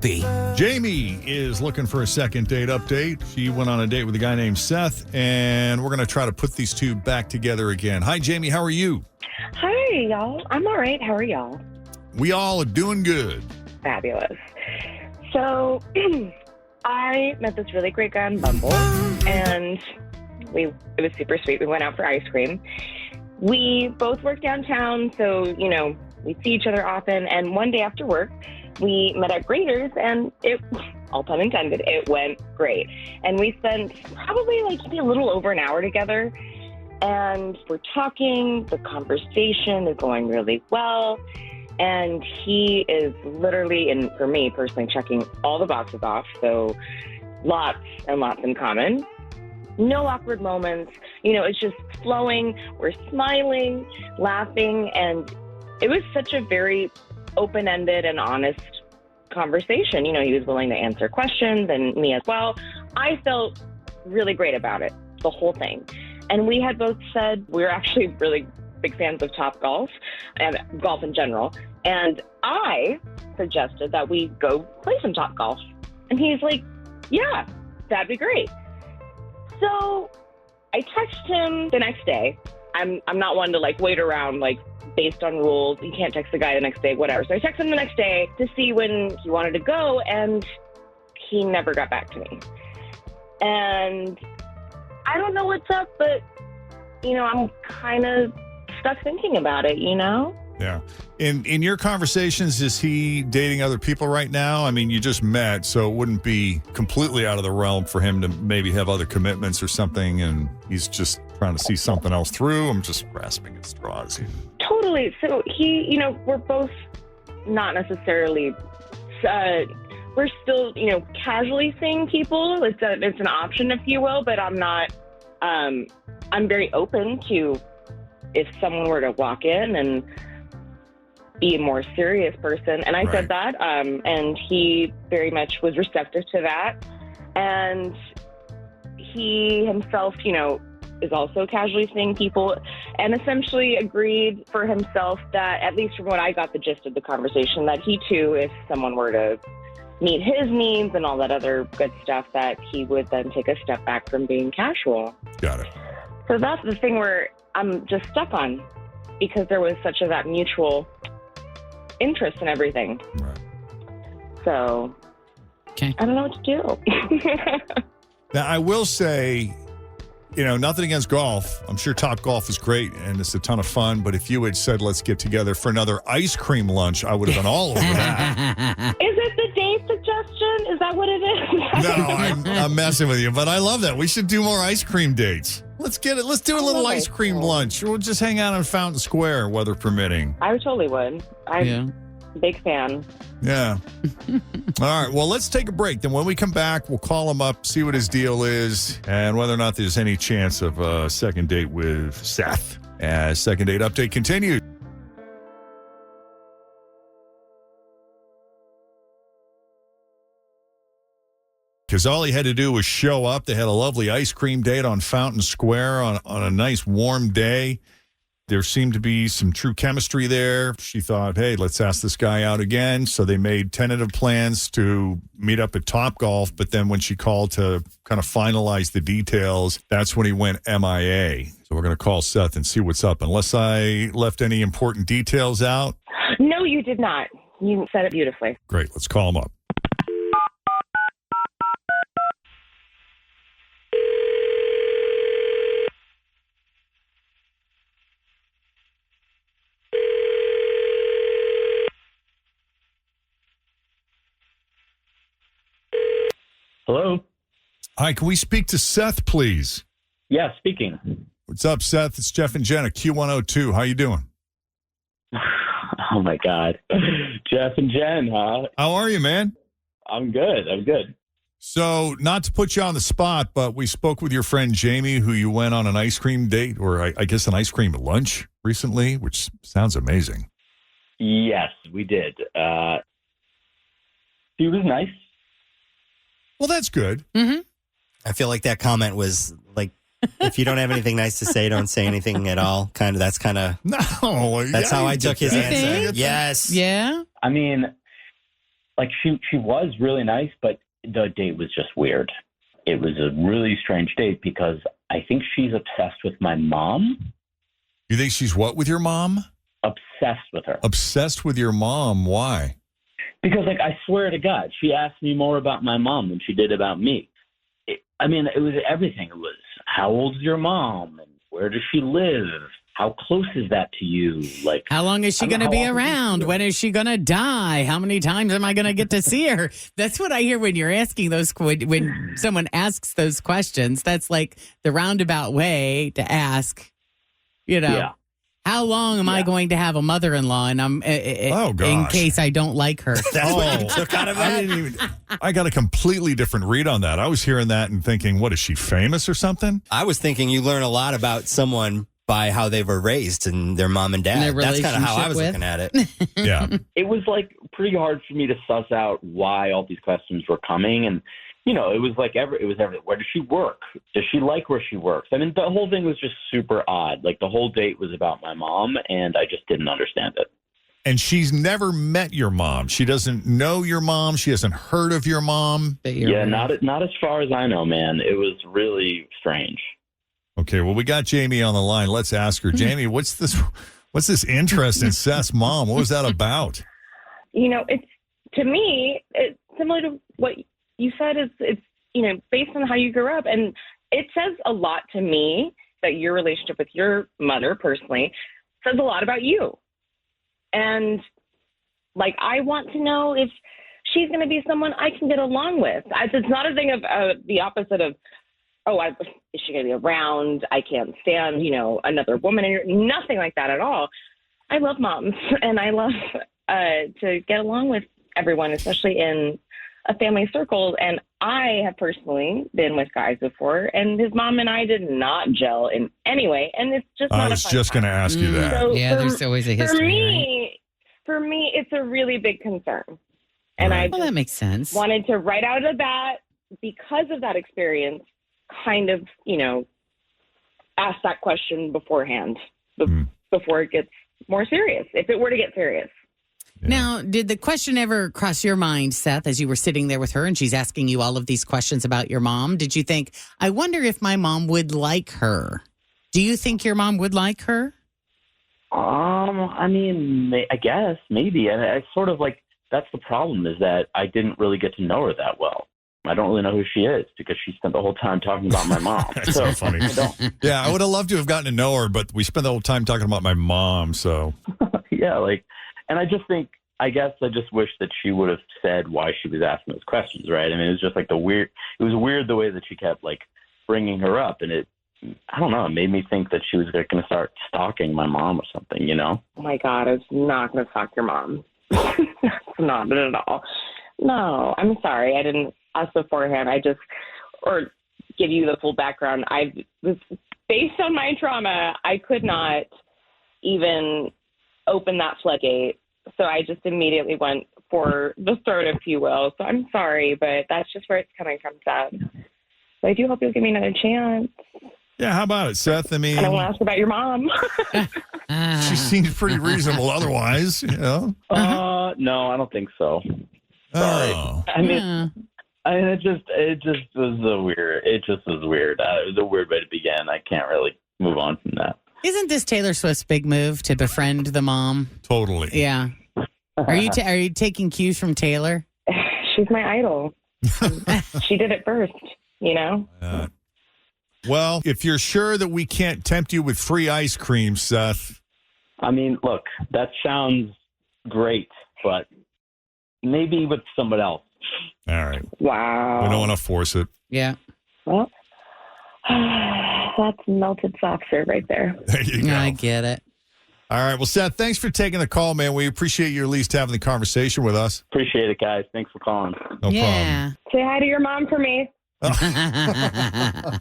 be. Jamie is looking for a second date update. She went on a date with a guy named Seth, and we're going to try to put these two back together again. Hi, Jamie. How are you? Hi, y'all. I'm all right. How are y'all? We all are doing good. Fabulous. So, I met this really great guy on Bumble, and it was super sweet. We went out for ice cream. We both work downtown, so, we see each other often. And one day after work, we met at Grader's, and it, all pun intended, it went great. And we spent probably maybe a little over an hour together. And we're talking, the conversation is going really well. And he is literally, and for me personally, checking all the boxes off. So lots and lots in common. No awkward moments. It's just flowing. We're smiling, laughing. And it was such a very open-ended and honest conversation. He was willing to answer questions, and me as well. I felt really great about it, the whole thing. And we had both said we're actually really big fans of Topgolf and golf in general. And I suggested that we go play some Topgolf. And he's like, yeah, that'd be great. So I texted him the next day. I'm not one to wait around based on rules. You can't text the guy the next day, whatever. So I texted him the next day to see when he wanted to go, and he never got back to me. And I don't know what's up, but, I'm kind of stuck thinking about it, Yeah. In your conversations, is he dating other people right now? I mean, you just met, so it wouldn't be completely out of the realm for him to maybe have other commitments or something, and he's just trying to see something else through. I'm just grasping at straws here. Totally. So he, we're both not necessarily, we're still, casually seeing people. It's an option, if you will, but I'm not, I'm very open to if someone were to walk in and be a more serious person. And I said that, and he very much was receptive to that. And he himself, is also casually seeing people, and essentially agreed for himself that, at least from what I got the gist of the conversation, that he too, if someone were to meet his needs and all that other good stuff, that he would then take a step back from being casual. Got it. So that's the thing where I'm just stuck on, because there was such that mutual interest in everything. Right. So Okay. I don't know what to do. Now, I will say, nothing against golf. I'm sure Topgolf is great and it's a ton of fun. But if you had said, let's get together for another ice cream lunch, I would have been all over that. Is it the date suggestion? Is that what it is? No, I'm messing with you. But I love that. We should do more ice cream dates. Let's get it. Let's do a little ice cream lunch. We'll just hang out in Fountain Square, weather permitting. I totally would. I'm a big fan. Yeah. All right. Well, let's take a break. Then when we come back, we'll call him up, see what his deal is, and whether or not there's any chance of a second date with Seth. As second date update continues. Because all he had to do was show up. They had a lovely ice cream date on Fountain Square on a nice warm day. There seemed to be some true chemistry there. She thought, hey, let's ask this guy out again. So they made tentative plans to meet up at Topgolf. But then when she called to kind of finalize the details, that's when he went MIA. So we're going to call Seth and see what's up. Unless I left any important details out. No, you did not. You said it beautifully. Great. Let's call him up. Hello? Hi, can we speak to Seth, please? Yeah, speaking. What's up, Seth? It's Jeff and Jenn at Q102. How you doing? Oh, my God. Jeff and Jenn, huh? How are you, man? I'm good. So, not to put you on the spot, but we spoke with your friend Jamie, who you went on an ice cream date, or I guess an ice cream lunch recently, which sounds amazing. Yes, we did. He was nice. Well, that's good. Mm-hmm. I feel like that comment was like, if you don't have anything nice to say, don't say anything at all. That's No. how I took his answer. think? Yes. Yeah. I mean, like she was really nice, but the date was just weird. It was a really strange date because I think she's obsessed with my mom. You think she's what with your mom? Obsessed with her. Obsessed with your mom. Why? Because, like, I swear to God, she asked me more about my mom than she did about me. It was everything. It was, how old is your mom? And where does she live? How close is that to you? Like, how long is she going to be around? When is she going to die? How many times am I going to get to see her? That's what I hear when you're asking those, when someone asks those questions. That's like the roundabout way to ask, Yeah. How long am I going to have a mother-in-law? And I'm in case I don't like her. That's what you took out of it? I got a completely different read on that. I was hearing that and thinking, what, is she famous or something? I was thinking you learn a lot about someone by how they were raised and their mom and dad. And that's kind of how I was looking at it. Yeah. It was, like, pretty hard for me to suss out why all these questions were coming. And, it was like where does she work? Does she like where she works? I mean, the whole thing was just super odd. Like, the whole date was about my mom, and I just didn't understand it. And she's never met your mom. She doesn't know your mom. She hasn't heard of your mom. Yeah, not as far as I know, man. It was really strange. Okay, well, we got Jamie on the line. Let's ask her. Jamie, what's this interest in Seth's mom? What was that about? It's, to me, it's similar to what you said. It's based on how you grew up. And it says a lot to me that your relationship with your mother personally says a lot about you. And, like, I want to know if she's going to be someone I can get along with. It's not a thing of the opposite of, is she going to be around? I can't stand, another woman. Nothing like that at all. I love moms, and I love to get along with everyone, especially in a family circle. And I have personally been with guys before, and his mom and I did not gel in any way. And it's just not I was just going to ask you that. So there's always a history. For me, it's a really big concern. And Right. Well, that makes sense. Wanted to, right out of the bat, because of that experience, kind of, ask that question beforehand, before it gets more serious, if it were to get serious. Yeah. Now, did the question ever cross your mind, Seth, as you were sitting there with her and she's asking you all of these questions about your mom? Did you think, I wonder if my mom would like her? Do you think your mom would like her? I mean, I guess, maybe. And I sort of, like, that's the problem, is that I didn't really get to know her that well. I don't really know who she is because she spent the whole time talking about my mom. That's so funny. Yeah, I would have loved to have gotten to know her, but we spent the whole time talking about my mom, so. Yeah, like, and I just think, I guess I just wish that she would have said why she was asking those questions, right? I mean, it was just like it was weird the way that she kept, like, bringing her up, and I don't know, it made me think that she was going to start stalking my mom or something, Oh my God, it's not going to stalk your mom. That's not it at all. No, I'm sorry. I didn't ask beforehand. Or give you the full background. Based on my trauma, I could not even open that floodgate. So I just immediately went for the throat, if you will. So I'm sorry, but that's just where it's coming from, Seth. So I do hope you'll give me another chance. Yeah, how about it, Seth? I mean, And I want to ask about your mom. she seems pretty reasonable otherwise, No, I don't think so. Sorry. Oh. I mean, it just was weird. It just was weird. It was a weird way to begin. I can't really move on from that. Isn't this Taylor Swift's big move to befriend the mom? Totally. Yeah. Are you taking cues from Taylor? She's my idol. She did it first, Well, if you're sure that we can't tempt you with free ice cream, Seth. I mean, look, that sounds great, but maybe with someone else. All right. Wow. We don't want to force it. Yeah. Well, that's melted soft serve right there. There you go. I get it. All right. Well, Seth, thanks for taking the call, man. We appreciate you at least having the conversation with us. Appreciate it, guys. Thanks for calling. No Yeah. Say hi to your mom for me. problem.